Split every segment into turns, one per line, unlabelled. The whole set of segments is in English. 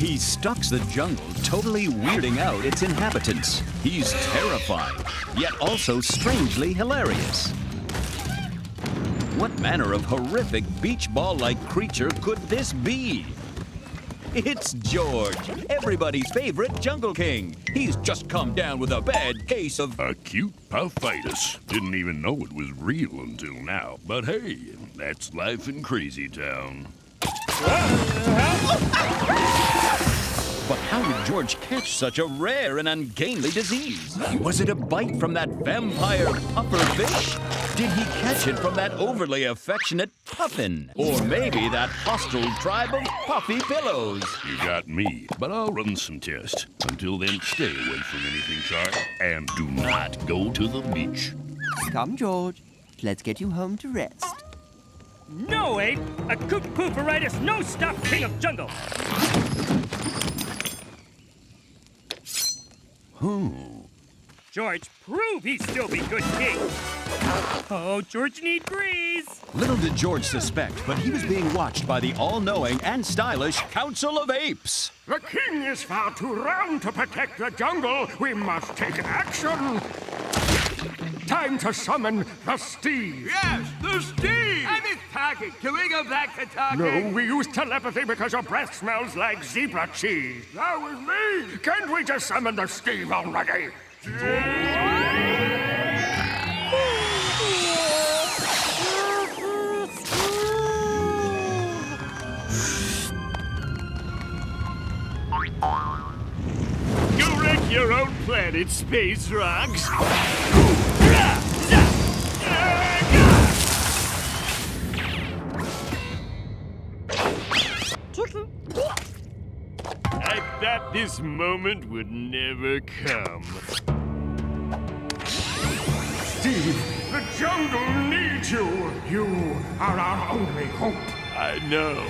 He stalks the jungle, totally weirding out its inhabitants. He's terrified, yet also strangely hilarious. What manner of horrific beach ball-like creature could this be? It's George, everybody's favorite jungle king. He's just come down with a bad case of
acute puffitis. Didn't even know it was real until now. But hey, that's life in Crazy Town.
But how did George catch such a rare and ungainly disease? Was it a bite from that vampire puffer fish? Did he catch it from that overly affectionate puffin? Or maybe that hostile tribe of puffy pillows?
You got me, but I'll run some tests. Until then, stay away from anything sharp and do not go to the beach.
Come, George. Let's get you home to rest.
No, Ape! Acute pooferitis, no stop king of jungle! George, prove he still be good king! Oh, George need grease!
Little did George suspect, but he was being watched by the all-knowing and stylish Council of Apes.
The king is far too round to protect the jungle. We must take action. Time to summon the Steve.
Yes, the Steve! I miss talking. Can we go back to talking?
No, we use telepathy because your breath smells like zebra cheese. That was me. Can't we just summon the Steve already?
Go wreck your own planet, Space Rocks. I thought this moment would never come.
Steve, the jungle needs you. You are our only hope.
I know.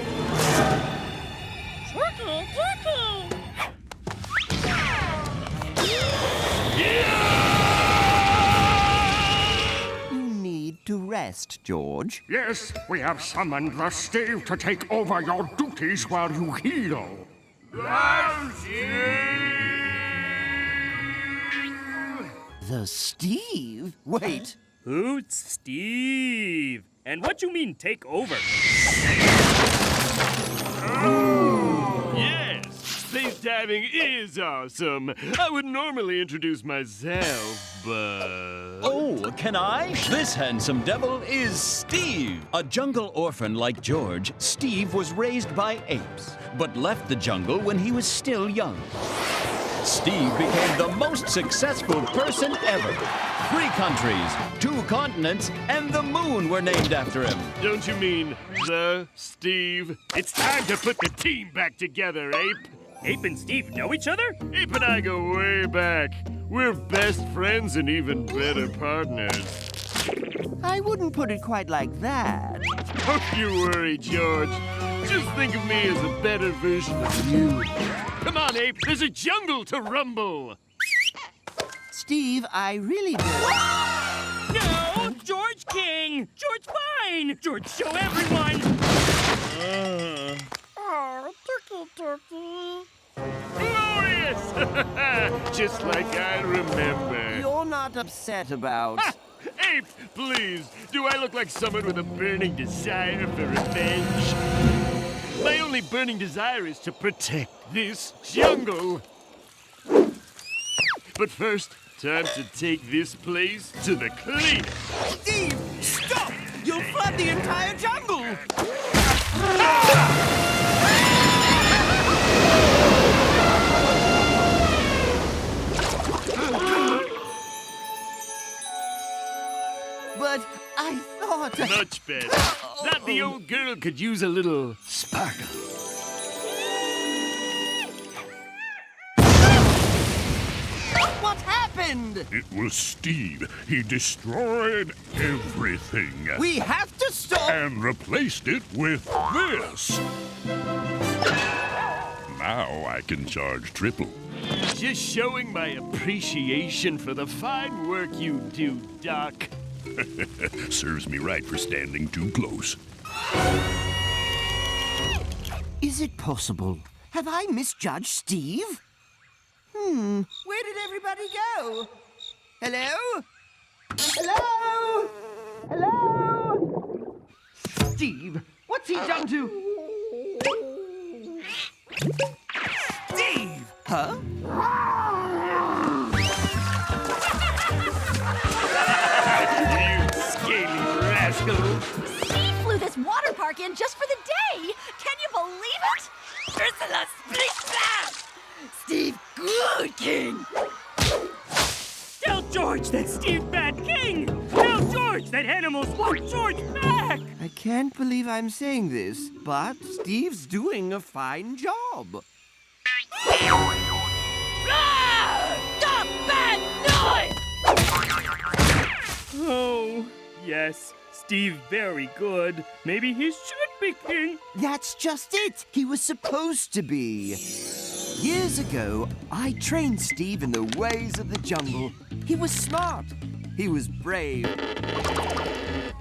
You need to rest, George.
Yes, we have summoned the Steve to take over your duties while you heal.
The Steve? Wait.
Who's Steve? And what you mean take over?
Yes, space diving is awesome. I would normally introduce myself, but...
Oh, can I? This handsome devil is Steve. A jungle orphan like George, Steve was raised by apes, but left the jungle when he was still young. Steve became the most successful person ever. 3 countries, 2 continents, and the moon were named after him.
Don't you mean the Steve? It's time to put the team back together, Ape.
Ape and Steve know each other?
Ape and I go way back. We're best friends and even better partners.
I wouldn't put it quite like that.
Don't you worry, George. Just think of me as a better version of you. Come on, Ape. There's a jungle to rumble.
Steve, I really do.
No! George King! George Fine! George Show Everyone!
Oh, turkey.
Glorious! Just like I remember.
You're not upset about...
Ha! Ape, please, do I look like someone with a burning desire for revenge? My only burning desire is to protect this jungle. But first, time to take this place to the cleaner.
Steve, stop! You'll flood the entire jungle! But I thought...
Much better. Thought the old girl could use a little sparkle.
What happened?
It was Steve. He destroyed everything.
We have to stop...
And replaced it with this. Now I can charge triple.
Just showing my appreciation for the fine work you do, Doc.
Serves me right for standing too close.
Is it possible Have I misjudged Steve? Where did everybody go? Hello? Hello? Hello? Steve, what's he done to... Steve! Huh?
You scaly rascal!
Steve flew this water park in just for the day. Can you believe it? Ursula, split that! Steve, good king.
Tell George that Steve's bad king! Tell George that animals want George back!
I can't believe I'm saying this, but Steve's doing a fine job.
Stop bad noise!
Oh, yes, Steve very good. Maybe he should be king.
That's just it. He was supposed to be. Years ago, I trained Steve in the ways of the jungle. He was smart. He was brave.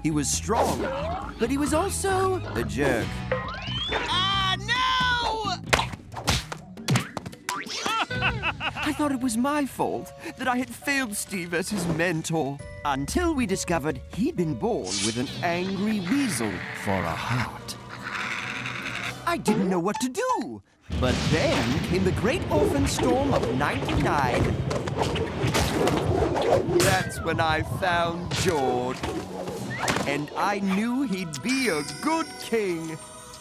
He was strong. But he was also a jerk. Ah, no! I thought it was my fault that I had failed Steve as his mentor. Until we discovered he'd been born with an angry weasel for a heart. I didn't know what to do. But then came the great orphan storm of '99. That's when I found George. And I knew he'd be a good king.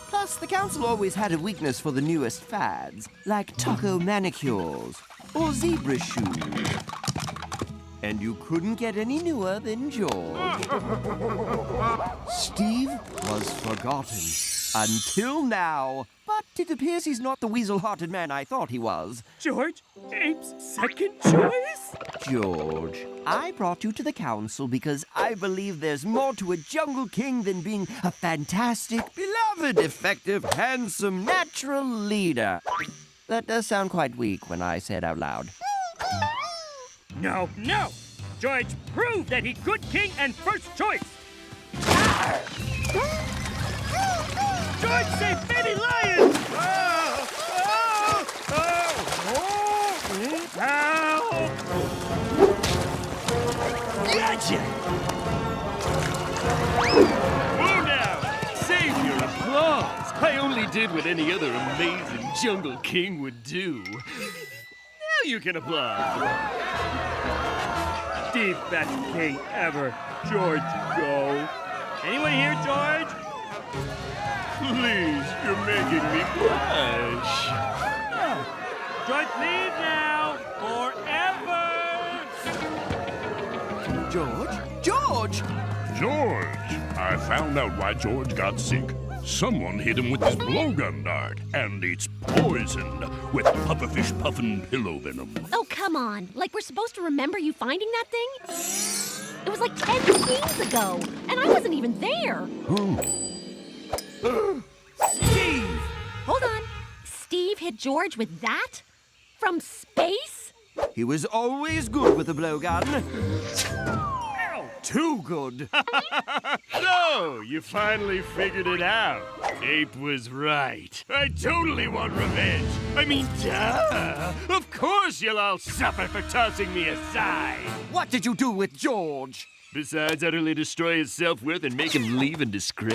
Plus, the council always had a weakness for the newest fads, like taco manicures or zebra shoes. And you couldn't get any newer than George. Steve was forgotten. Until now. But it appears he's not the weasel-hearted man I thought he was.
George, Ape's second choice?
George, I brought you to the council because I believe there's more to a jungle king than being a fantastic, beloved, effective, handsome, natural leader. That does sound quite weak when I say it out loud.
No, no! George proved that he's good king and first choice! George saved baby lions! Oh, help!
Gotcha! Whoa now! Save your applause! I only did what any other amazing jungle king would do. Now you can applaud.
Steve, best king ever. George, go. Anyone here, George?
Please, you're making me blush.
George, leave now. Forever.
George? George!
George! I found out why George got sick. Someone hit him with his blowgun dart, and it's poisoned with pufferfish puffin pillow venom.
Oh, come on. Like we're supposed to remember you finding that thing? It was like 10 scenes ago, and I wasn't even there.
Steve!
Hold on. Steve hit George with that? From space?
He was always good with a blowgun.
Ow!
Too good.
So, you finally figured it out. Ape was right. I totally want revenge. I mean, duh! Of course you'll all suffer for tossing me aside.
What did you do with George?
Besides utterly destroy his self-worth and make him leave in disgrace.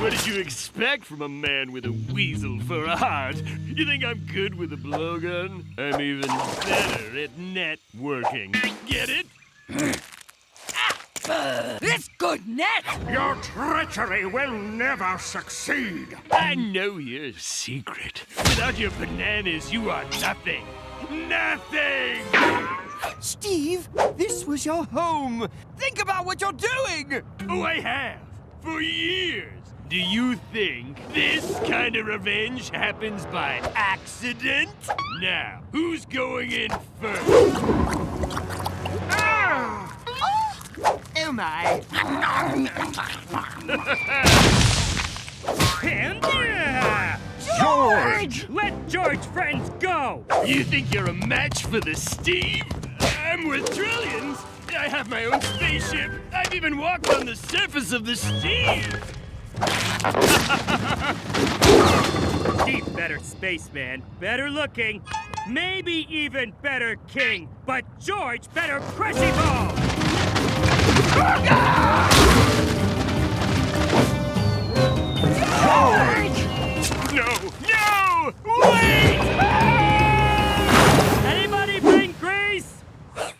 What did you expect from a man with a weasel for a heart? You think I'm good with a blowgun? I'm even better at networking. Get it?
It's good net!
Your treachery will never succeed.
I know your secret. Without your bananas, you are nothing. Nothing!
Steve, this was your home. Think about what you're doing.
Oh, I have. For years. Do you think this kind of revenge happens by accident? Now, who's going in first?
Ah! Oh my.
And yeah!
George!
Let George's friends go!
You think you're a match for the Steve? I'm worth trillions. I have my own spaceship. I've even walked on the surface of the Steve.
Steve, better spaceman, better looking, maybe even better king, but George, better crunchy ball!
No! No! Wait!
Anybody bring grease?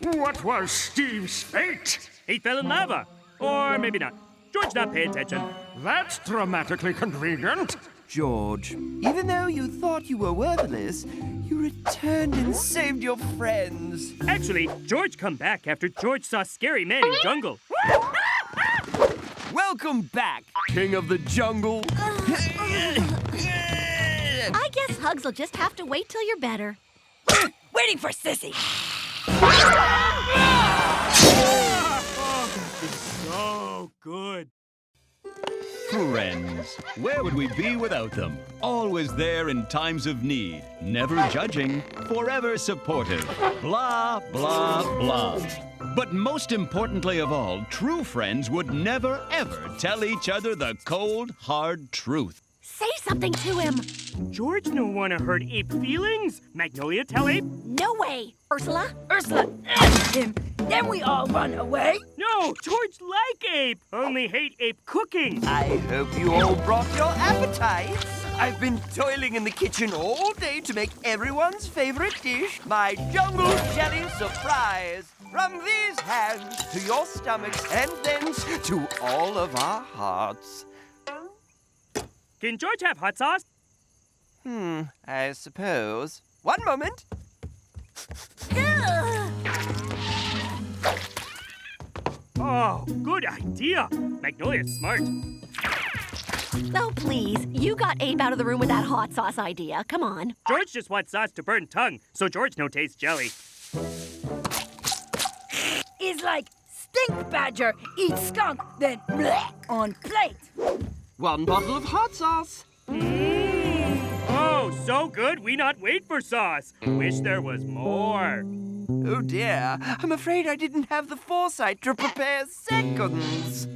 What was Steve's fate?
He fell in lava. Or maybe not. George not paying attention.
That's dramatically convenient.
George, even though you thought you were worthless, you returned and saved your friends.
Actually, George come back after George saw scary man in jungle.
Welcome back, King of the Jungle.
I guess hugs will just have to wait till you're better. Waiting for Sissy.
So good.
Friends. Where would we be without them? Always there in times of need. Never judging. Forever supportive. Blah, blah, blah. But most importantly of all, true friends would never, ever tell each other the cold, hard truth.
Say something to him.
George no wanna hurt Ape feelings. Magnolia tell Ape?
No way. Ursula?
Ursula asked him, then we all run away.
No, George like Ape. Only hate Ape cooking.
I hope you all brought your appetites. I've been toiling in the kitchen all day to make everyone's favorite dish, my jungle jelly surprise. From these hands to your stomachs and thence to all of our hearts.
Can George have hot sauce?
I suppose. One moment.
Oh, good idea. Magnolia's smart.
Oh, please. You got Ape out of the room with that hot sauce idea. Come on.
George just wants sauce to burn tongue, so George no taste jelly.
It's like stink badger eats skunk, then bleh on plate.
One bottle of hot sauce.
Oh, so good we not wait for sauce. Wish there was more.
Oh dear, I'm afraid I didn't have the foresight to prepare seconds.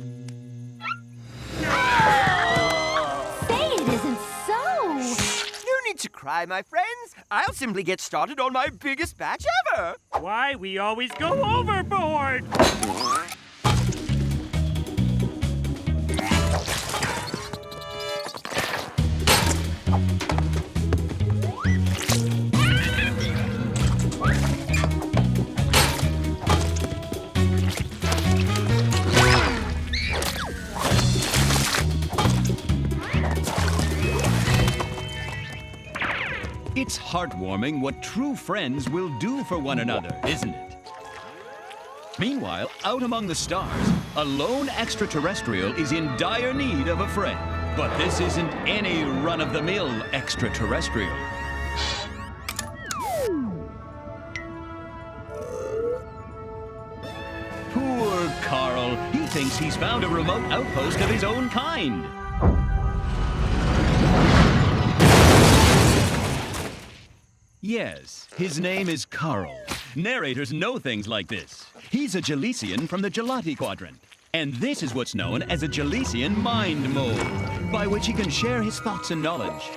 Say it isn't so.
No need to cry, my friends. I'll simply get started on my biggest batch ever.
Why we always go overboard?
It's heartwarming what true friends will do for one another, isn't it? Meanwhile, out among the stars, a lone extraterrestrial is in dire need of a friend. But this isn't any run-of-the-mill extraterrestrial. Poor Carl. He thinks he's found a remote outpost of his own kind. Yes, his name is Carl. Narrators know things like this. He's a Gelasian from the Gelati Quadrant. And this is what's known as a Gelasian mind mode, by which he can share his thoughts and knowledge.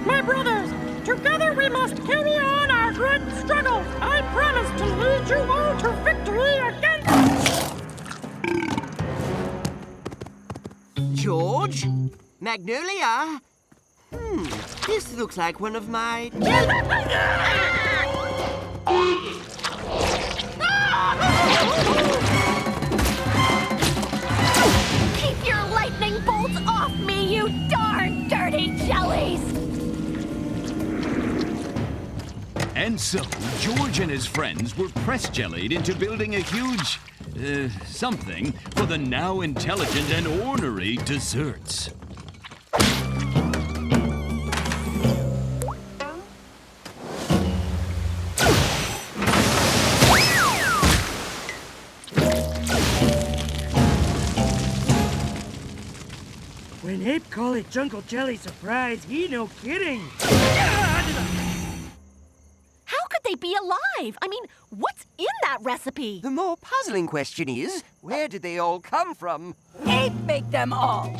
My brothers, together we must carry on our great struggle. I promise to lead you all to victory against...
George? Magnolia? This looks like one of my...
Keep your lightning bolts off me, you darn dirty jellies!
And so, George and his friends were press-jellied into building a huge... something for the now intelligent and ornery desserts.
When Ape call it jungle jelly surprise, he no kidding.
How could they be alive? I mean, what's in that recipe?
The more puzzling question is, where did they all come from?
Ape make them all.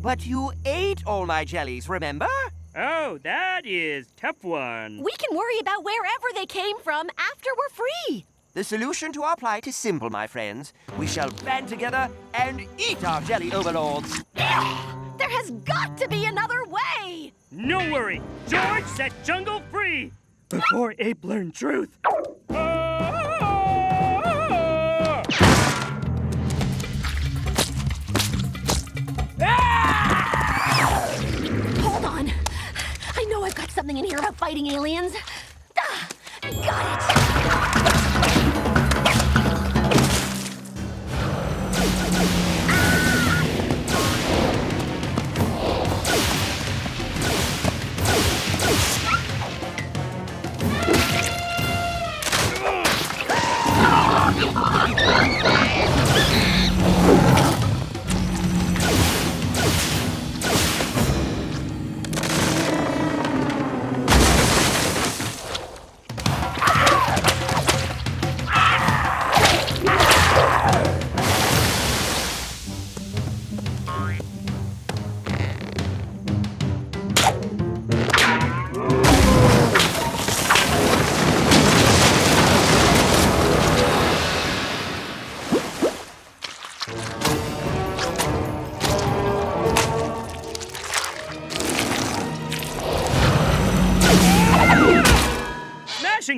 But you ate all my jellies, remember?
Oh, that is tough one.
We can worry about wherever they came from after we're free.
The solution to our plight is simple, my friends. We shall band together and eat our jelly overlords.
There has got to be another way.
No worry. George set jungle free before Ape learned truth.
Hold on. I know I've got something in here about fighting aliens. Got it.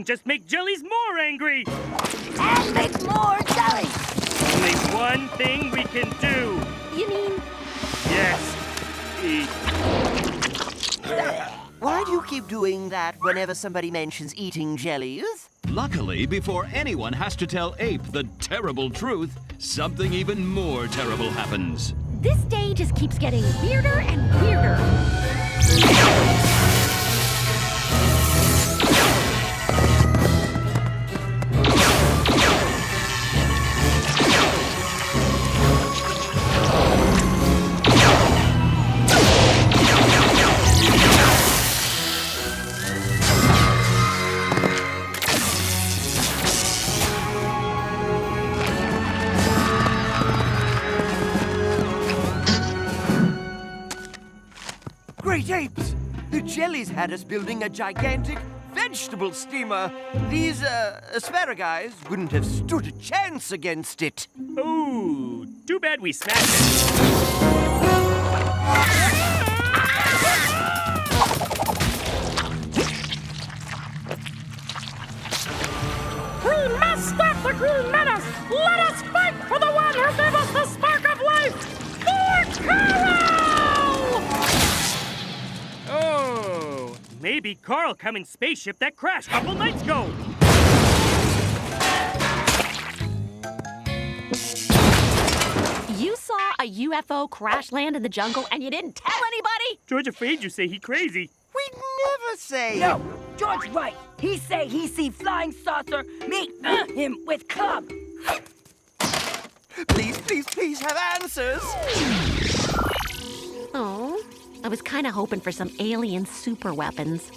Just make jellies more angry.
And make more jelly.
Only one thing we can do.
You mean?
Yes. Eat.
Why do you keep doing that whenever somebody mentions eating jellies?
Luckily, before anyone has to tell Ape the terrible truth, something even more terrible happens.
This day just keeps getting weirder and weirder.
Great apes! The jellies had us building a gigantic vegetable steamer. These, asparagus wouldn't have stood a chance against it.
Ooh, too bad we smashed it.
We must stop the green menace! Let us fight for the one who gave us the spark of life! For Carl!
Oh, maybe Carl come in spaceship that crashed a couple nights ago.
You saw a UFO crash land in the jungle and you didn't tell anybody?
George afraid you say he crazy.
We'd never say.
No, George right. He say he see flying saucer, meet him with club.
Please have answers.
Oh, I was kind of hoping for some alien super weapons.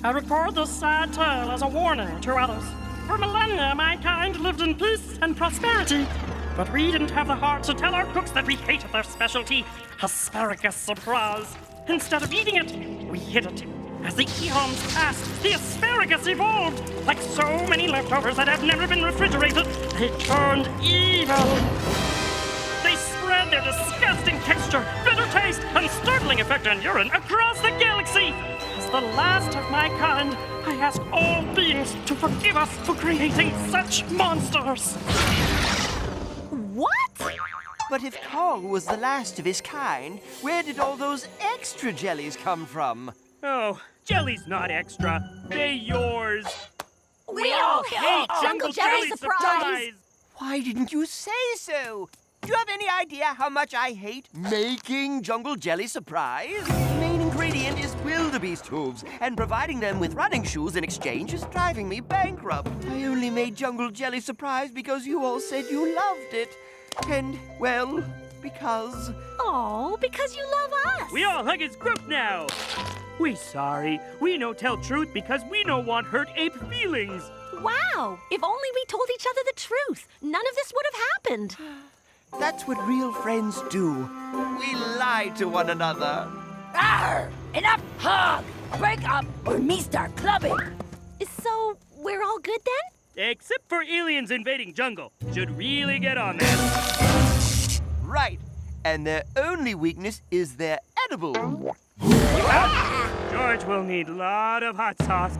I record this sad tale as a warning to others. For millennia, mankind lived in peace and prosperity. But we didn't have the heart to tell our cooks that we hated their specialty, asparagus surprise. Instead of eating it, we hid it. As the eons passed, the asparagus evolved. Like so many leftovers that had never been refrigerated, they turned evil. They spread their disgusting texture, bitter taste, and startling effect on urine across the galaxy. As the last of my kind, I ask all beings to forgive us for creating such monsters.
What?
But if Carl was the last of his kind, where did all those extra jellies come from?
Oh, jelly's not extra. They yours.
We all hate Jungle Jelly Surprise!
Why didn't you say so? Do you have any idea how much I hate making Jungle Jelly Surprise? The main ingredient is wildebeest hooves, and providing them with running shoes in exchange is driving me bankrupt. I only made Jungle Jelly Surprise because you all said you loved it. And, well, Because...
Oh, because you love us.
We all hug his group now. We sorry. We no tell truth because we no want hurt ape feelings.
Wow, if only we told each other the truth, none of this would have happened.
That's what real friends do. We lie to one another.
Arr! Enough hug! Break up or me start clubbing.
So, we're all good then?
Except for aliens invading jungle. Should really get on that.
Right. And their only weakness is they're edible.
George will need a lot of hot sauce.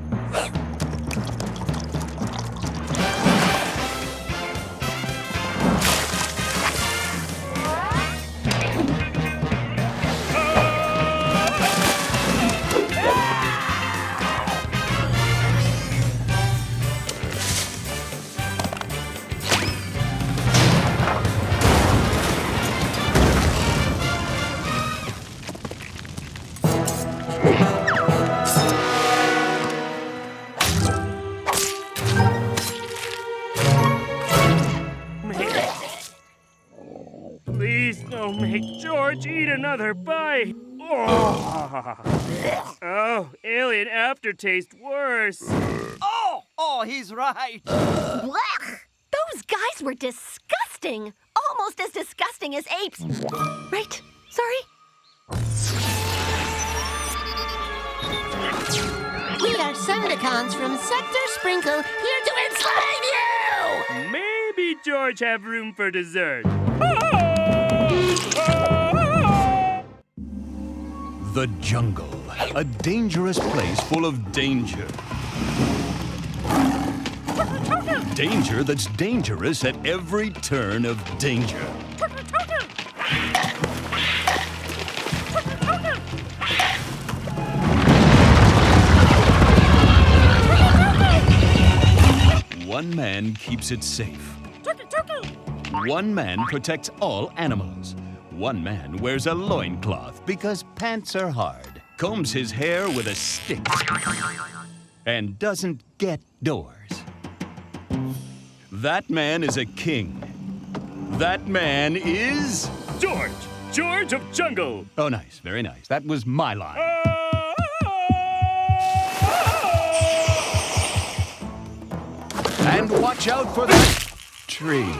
Please don't make George eat another bite. Oh, alien aftertaste worse.
Oh, he's right.
Blech! Those guys were disgusting. Almost as disgusting as apes. Right? Sorry?
We are Thundercons from Sector Sprinkle, here to enslave you!
Maybe George have room for dessert.
The jungle, a dangerous place full of danger. Danger that's dangerous at every turn of danger. One man keeps it safe. One man protects all animals. One man wears a loincloth because pants are hard, combs his hair with a stick, and doesn't get doors. That man is a king. That man is...
George! George of Jungle!
Oh, nice. Very nice. That was my line. And watch out for the tree.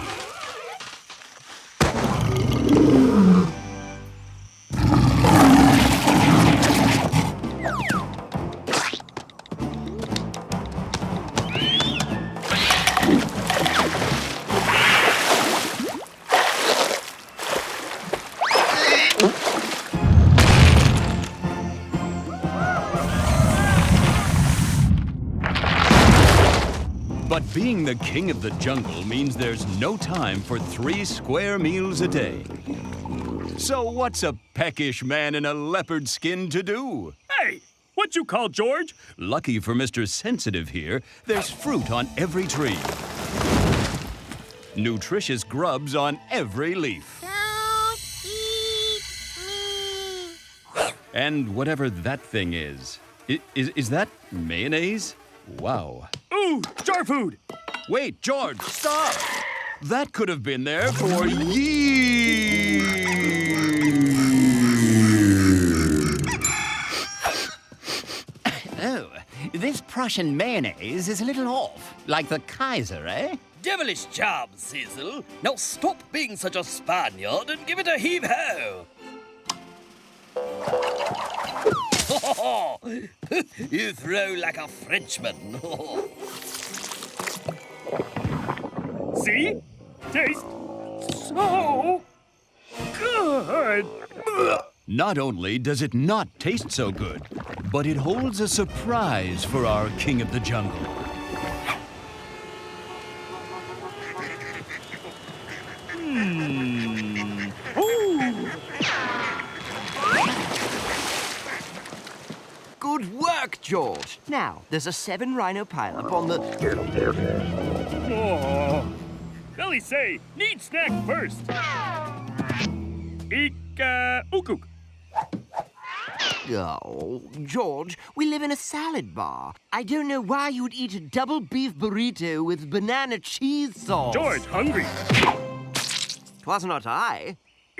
But being the king of the jungle means there's no time for 3 square meals a day. So what's a peckish man in a leopard skin to do?
Hey! What you call George?
Lucky for Mr. Sensitive here, there's fruit on every tree. Nutritious grubs on every leaf.
Don't eat me.
And whatever that thing is. Is that mayonnaise? Wow.
Ooh, jar food!
Wait, George, stop! That could have been there for years.
Oh, this Prussian mayonnaise is a little off. Like the Kaiser, eh?
Devilish job, Cecil. Now stop being such a Spaniard and give it a heave-ho. You throw like a Frenchman.
See? Taste so good.
Not only does it not taste so good, but it holds a surprise for our king of the jungle.
Good work, George. Now, there's a 7 rhino pileup on the...
Oh. Belly say, need snack first. Ook.
Oh, George, we live in a salad bar. I don't know why you'd eat a double beef burrito with banana cheese sauce.
George, hungry.
'Twas not I.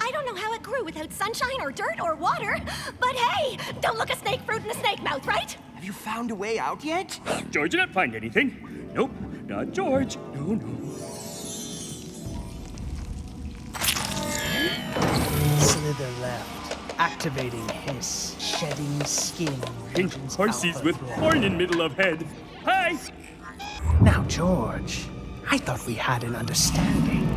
I don't know how it grew without sunshine or dirt or water. But hey, don't look a snake fruit in a snake mouth, right?
Have you found a way out yet?
George did not find anything. Nope, not George. No.
Slither left. Activating hiss. Shedding skin.
Pink horses with horn in middle of head. Hi!
Now, George, I thought we had an understanding.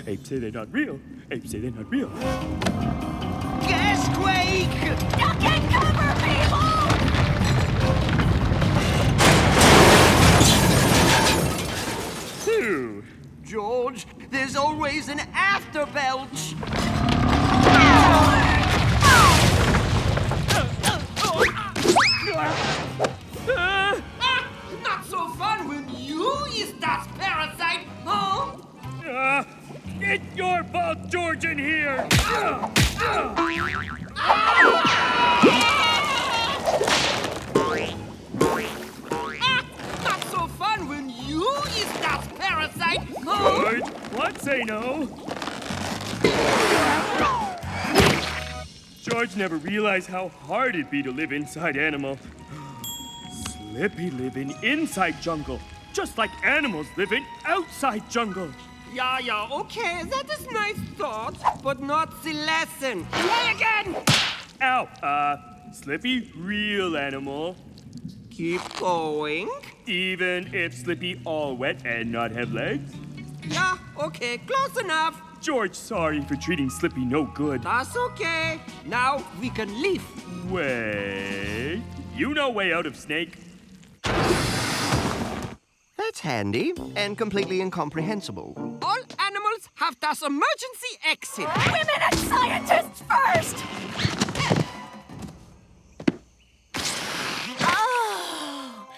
Apes say they're not real. Apes say they're not real. Apes say they're not real.
Gasquake!
Duck and cover, people!
Phew.
George, there's always an afterbelch.
Not so fun when you is that parasite, huh?
Get your fault, George, in here!
Not so fun when you is that parasite, huh?
George, what say no? George never realized how hard it'd be to live inside animal. Slippy live in inside jungle, just like animals live in outside jungle.
Yeah, okay, that is nice thought, but not the lesson. Play again!
Ow, Slippy, real animal.
Keep going.
Even if Slippy all wet and not have legs?
Yeah, okay, close enough.
George, sorry for treating Slippy no good.
That's okay. Now we can leave.
Wait, you know way out of snake?
That's handy and completely incomprehensible.
All animals have this emergency exit.
Women and scientists first! Oh,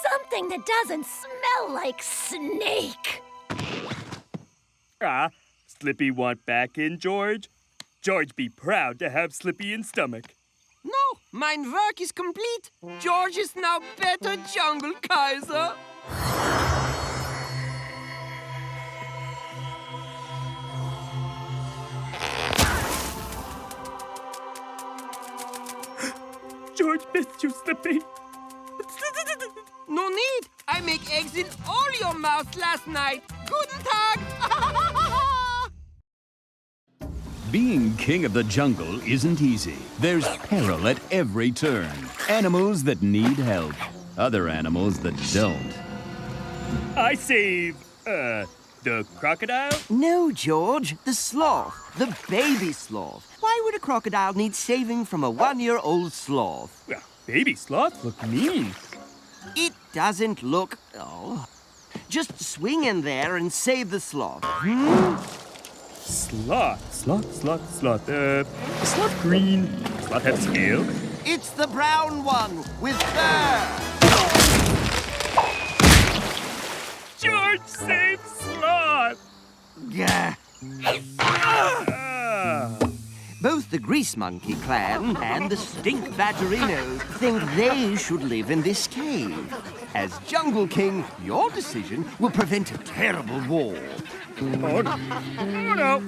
something that doesn't smell like snake.
Slippy want back in, George? George be proud to have Slippy in stomach.
No, mine work is complete. George is now better jungle Kaiser.
George missed you, Slippy.
No need. I make eggs in all your mouths last night. Guten Tag.
Being king of the jungle isn't easy. There's peril at every turn. Animals that need help. Other animals that don't.
I save, the crocodile?
No, George, the sloth. The baby sloth. Why would a crocodile need saving from a one-year-old sloth?
Well, baby sloths look mean.
It doesn't look... Oh. Just swing in there and save the sloth.
Sloth. Sloth green. Sloth have scale?
It's the brown one with fur.
George saved Sloth.
Gah. Both the Grease Monkey clan and the Stink Badgerinos think they should live in this cave. As Jungle King, your decision will prevent a terrible war.
Oh, no.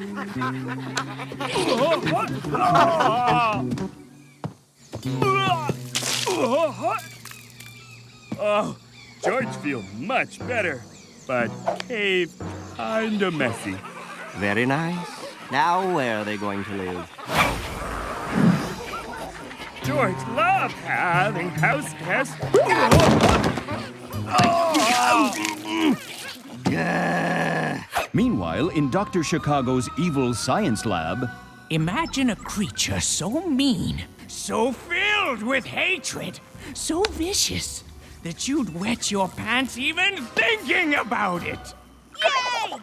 Oh, George feel much better, but cave kinda messy.
Very nice. Now where are they going to live?
George love having house guests.
Meanwhile, in Dr. Chicago's evil science lab...
Imagine a creature so mean, so filled with hatred, so vicious, that you'd wet your pants even thinking about it.
Yay! Woo!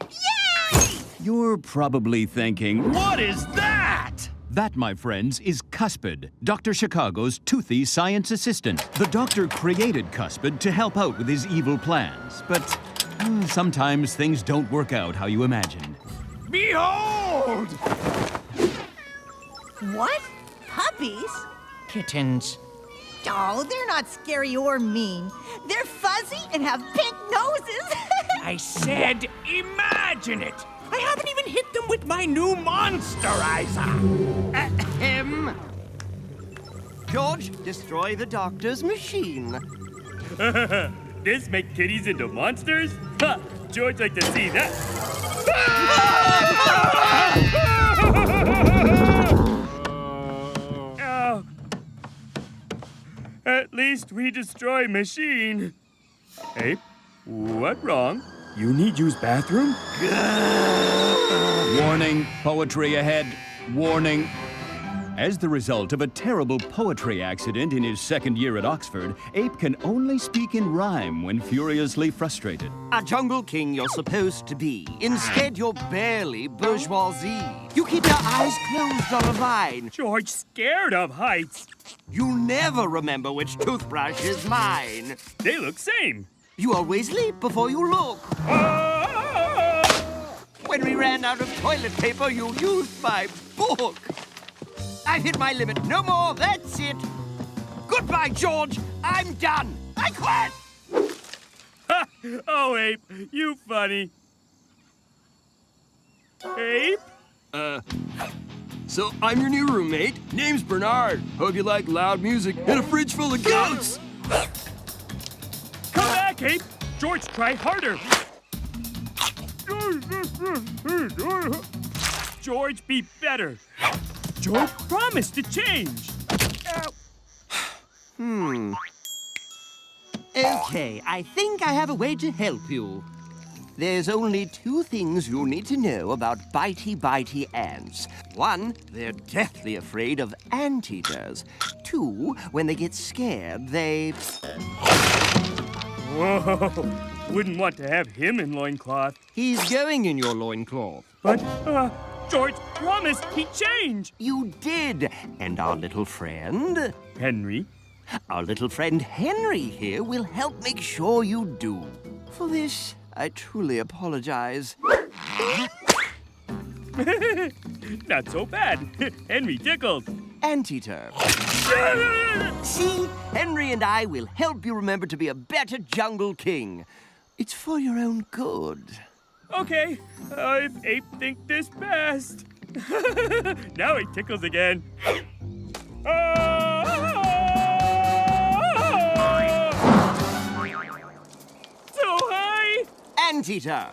Yay!
You're probably thinking, what is that? That, my friends, is Cuspid, Dr. Chicago's toothy science assistant. The doctor created Cuspid to help out with his evil plans, but sometimes things don't work out how you imagined.
Behold!
What? Puppies?
Kittens.
Oh, they're not scary or mean. They're fuzzy and have pink noses.
I said imagine it. I haven't even hit them with my new monsterizer.
George, destroy the doctor's machine.
This make kitties into monsters? Ha! George like to see that. Oh. At least we destroy machine. Ape, what wrong? You need use bathroom?
Warning, poetry ahead. Warning. As the result of a terrible poetry accident in his second year at Oxford, Ape can only speak in rhyme when furiously frustrated.
A jungle king you're supposed to be. Instead, you're barely bourgeoisie. You keep your eyes closed on a vine.
George scared of heights.
You'll never remember which toothbrush is mine.
They look same.
You always leap before you look. When we ran out of toilet paper, you used my book. I've hit my limit. No more. That's it. Goodbye, George. I'm done. I quit.
Oh, Ape, you funny. Ape?
So I'm your new roommate. Name's Bernard. Hope you like loud music and a fridge full of goats.
Come back, Ape. George, try harder. George, be better. George promised to change.
Okay, I think I have a way to help you. There's only two things you need to know about bitey ants. One, they're deathly afraid of anteaters. Two, when they get scared, they...
Whoa, wouldn't want to have him in loincloth.
He's going in your loincloth.
But, George promised he'd change.
You did. And our little friend...
Henry?
Our little friend Henry here will help make sure you do. For this, I truly apologize.
Not so bad. Henry tickled.
Anteater. See? Henry and I will help you remember to be a better jungle king. It's for your own good.
Okay, if Ape think this best. Now he tickles again. So high!
Anteater!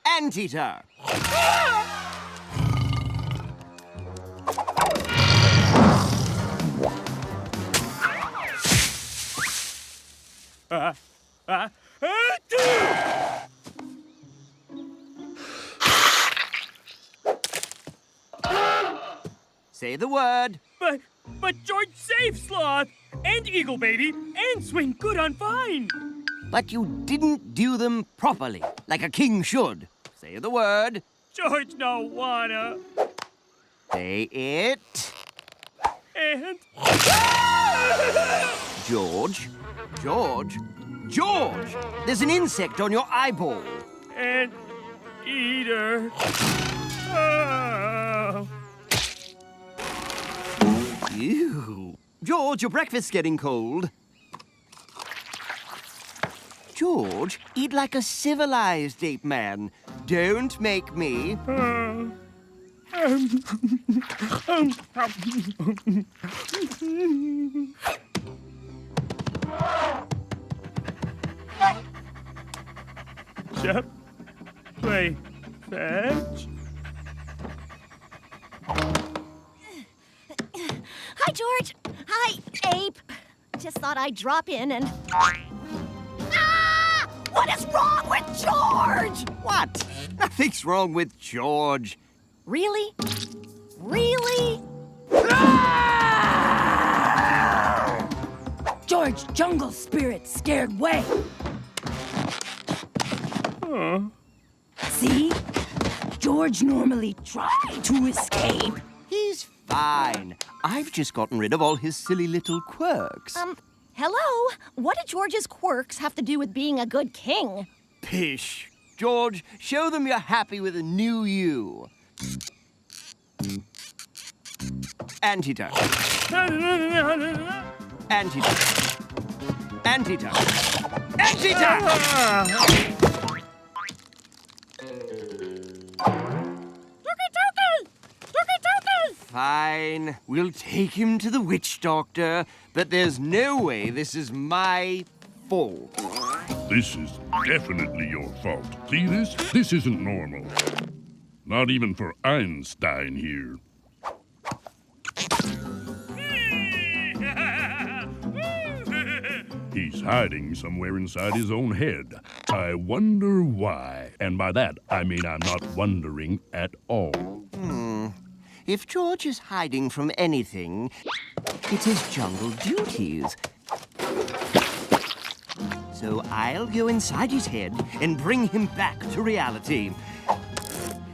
Anteater! Say the word.
But George saved Sloth and Eagle Baby and Swing Good on Vine.
But you didn't do them properly, like a king should. Say the word.
George no wanna.
Say it.
And...
George. George. George! There's an insect on your eyeball.
And eater. Oh.
Ew. George, your breakfast's getting cold. George, eat like a civilized ape man. Don't make me.
Chef, play fetch.
Hi, George. Hi, Ape. Just thought I'd drop in and... Ah! What is wrong with George?
What? Nothing's wrong with George.
Really? Really?
George, jungle spirit scared way. See? George normally tries to escape.
He's fine. I've just gotten rid of all his silly little quirks.
Hello? What do George's quirks have to do with being a good king?
Pish. George, show them you're happy with a new you. Antidote. Antidote. Antidote. Antidote! Fine. We'll take him to the witch doctor, but there's no way this is my fault.
This is definitely your fault. See this? This isn't normal. Not even for Einstein here. He's hiding somewhere inside his own head. I wonder why. And by that, I mean I'm not wondering at all.
If George is hiding from anything, it's his jungle duties. So I'll go inside his head and bring him back to reality.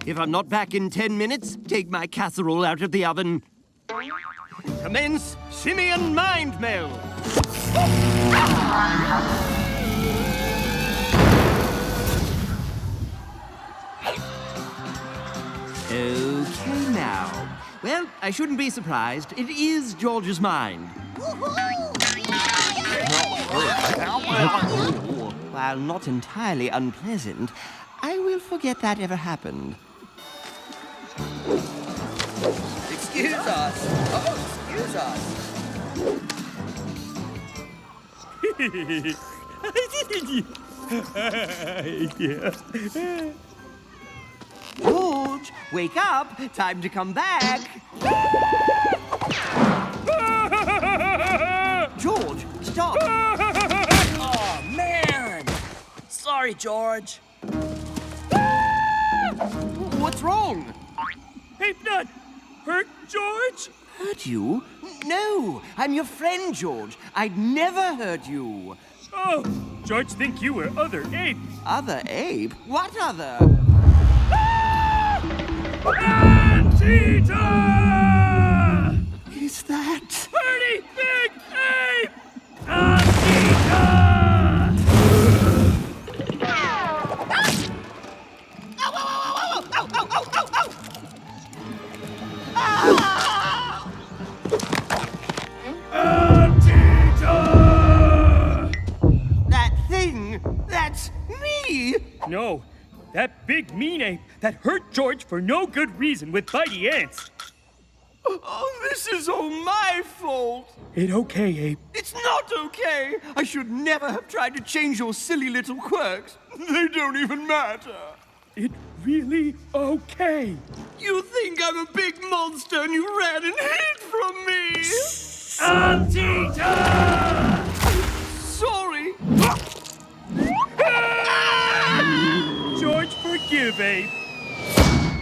If I'm not back in 10 minutes, take my casserole out of the oven. Commence simian mind meld. Okay, now. Well, I shouldn't be surprised. It is George's mind. While not entirely unpleasant, I will forget that ever happened.
Excuse us. Oh, excuse us.
George, wake up. Time to come back. George, stop.
Oh, man. Sorry, George.
What's wrong?
Ape Nut, hurt George?
Hurt you? No, I'm your friend, George. I'd never hurt you.
Oh, George think you were other ape.
Other ape? What other?
Anteater!
Is that...
Pretty big ape! Anteater!
That thing! That's me!
No, that big mean ape that hurt George for no good reason with bitey ants.
Oh, this is all my fault.
It okay, Ape.
It's not okay. I should never have tried to change your silly little quirks. They don't even matter.
It really okay.
You think I'm a big monster and you ran and hid from me?
Anteater!
Sorry.
George, forgive Ape.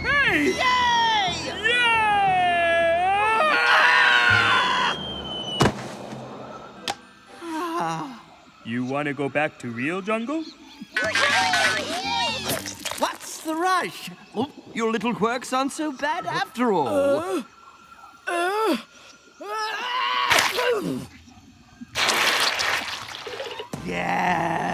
Hey!
Yay!
You want to go back to real jungle?
What's the rush? Oh, your little quirks aren't so bad after all. Yeah.